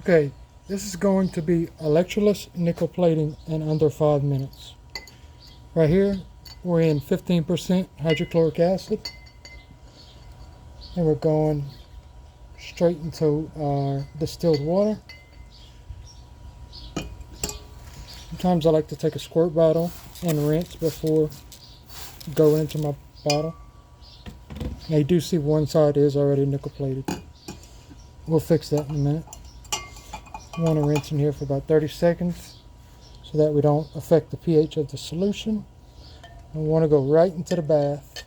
Okay, this is going to be Electroless Nickel Plating in under 5 minutes. Right here, we're in 15% hydrochloric acid. And we're going straight into our distilled water. Sometimes I like to take a squirt bottle and rinse before going into my bottle. Now you do see one side is already nickel plated. We'll fix that in a minute. I want to rinse in here for about 30 seconds so that we don't affect the pH of the solution. And we want to go right into the bath.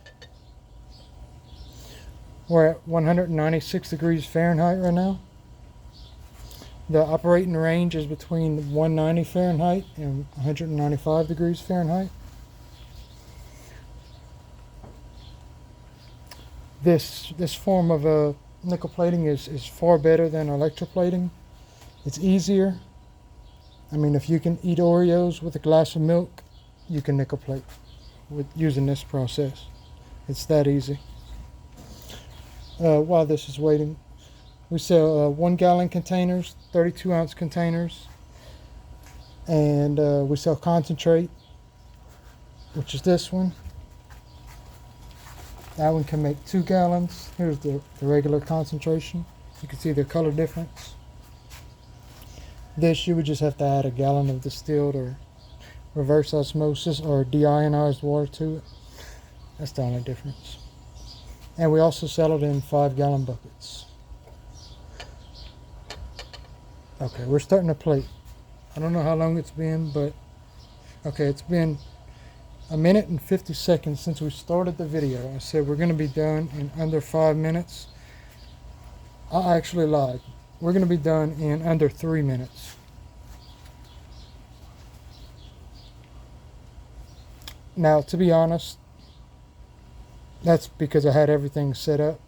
We're at 196 degrees Fahrenheit right now. The operating range is between 190 Fahrenheit and 195 degrees Fahrenheit. This form of nickel plating is far better than electroplating. It's easier. I mean, if you can eat Oreos with a glass of milk, you can nickel plate with using this process. It's that easy. While this is waiting, we sell 1 gallon containers, 32 ounce containers, and we sell concentrate, which is this one. That one can make 2 gallons. Here's the regular concentration. You can see the color difference. This, you would just have to add a gallon of distilled or reverse osmosis or deionized water to it. That's the only difference. And we also sell it in 5-gallon buckets. Okay, we're starting to plate. I don't know how long it's been, but okay, it's been 1 minute and 50 seconds since we started the video. I said we're going to be done in under 5 minutes. I actually lied. We're going to be done in under 3 minutes. Now, to be honest, that's because I had everything set up.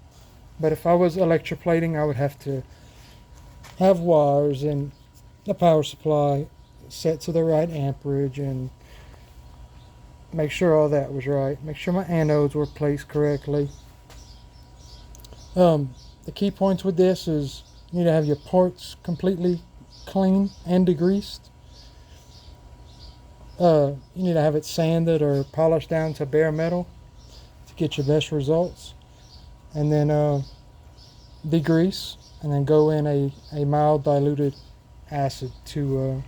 But if I was electroplating, I would have to have wires and the power supply set to the right amperage and make sure all that was right. Make sure my anodes were placed correctly. The key points with this is you need to have your parts completely clean and degreased. You need to have it sanded or polished down to bare metal to get your best results. And then degrease, and then go in a mild diluted acid to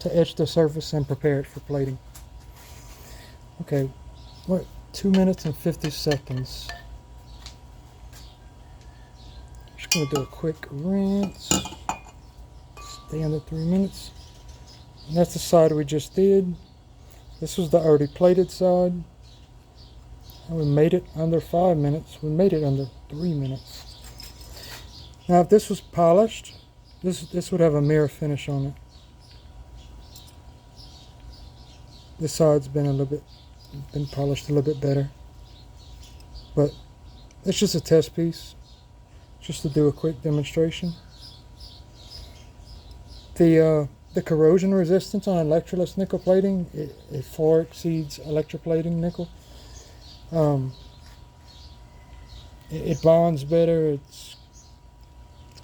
etch the surface and prepare it for plating. Okay, we're at 2 minutes and 50 seconds. Just going to do a quick rinse. Stay under 3 minutes. And that's the side we just did. This was the already plated side. And we made it under 5 minutes. We made it under 3 minutes. Now if this was polished, this would have a mirror finish on it. This side's been polished a little bit better. But it's just a test piece, just to do a quick demonstration. The corrosion resistance on Electroless nickel plating, it far exceeds electroplating nickel. It bonds better. Its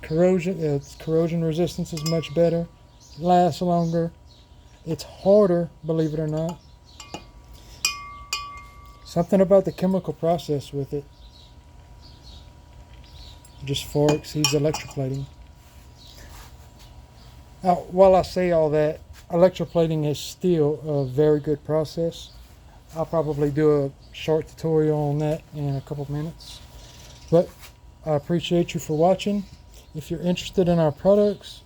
corrosion resistance is much better. It lasts longer. It's harder, believe it or not. Something about the chemical process with it just far exceeds electroplating. Now, while I say all that, electroplating is still a very good process. I'll probably do a short tutorial on that in a couple minutes. But I appreciate you for watching. If you're interested in our products,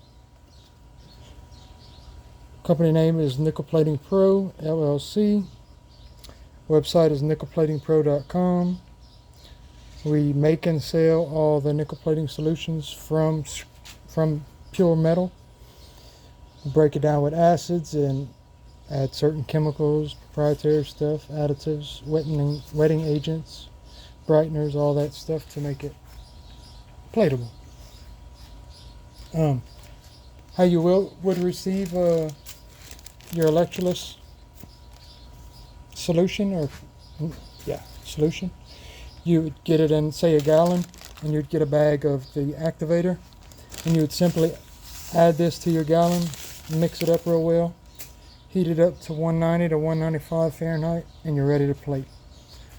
company name is NickelPlatingPro, LLC. Website is NickelPlatingPro.com. We make and sell all the nickel plating solutions from pure metal. We break it down with acids and add certain chemicals, proprietary stuff, additives, wetting agents, brighteners, all that stuff to make it platable. How you would receive your Electroless solution, solution. You would get it in, say, a gallon, and you'd get a bag of the activator, and you would simply Add this to your gallon, mix it up real well, heat it up to 190 to 195 Fahrenheit, and you're ready to plate.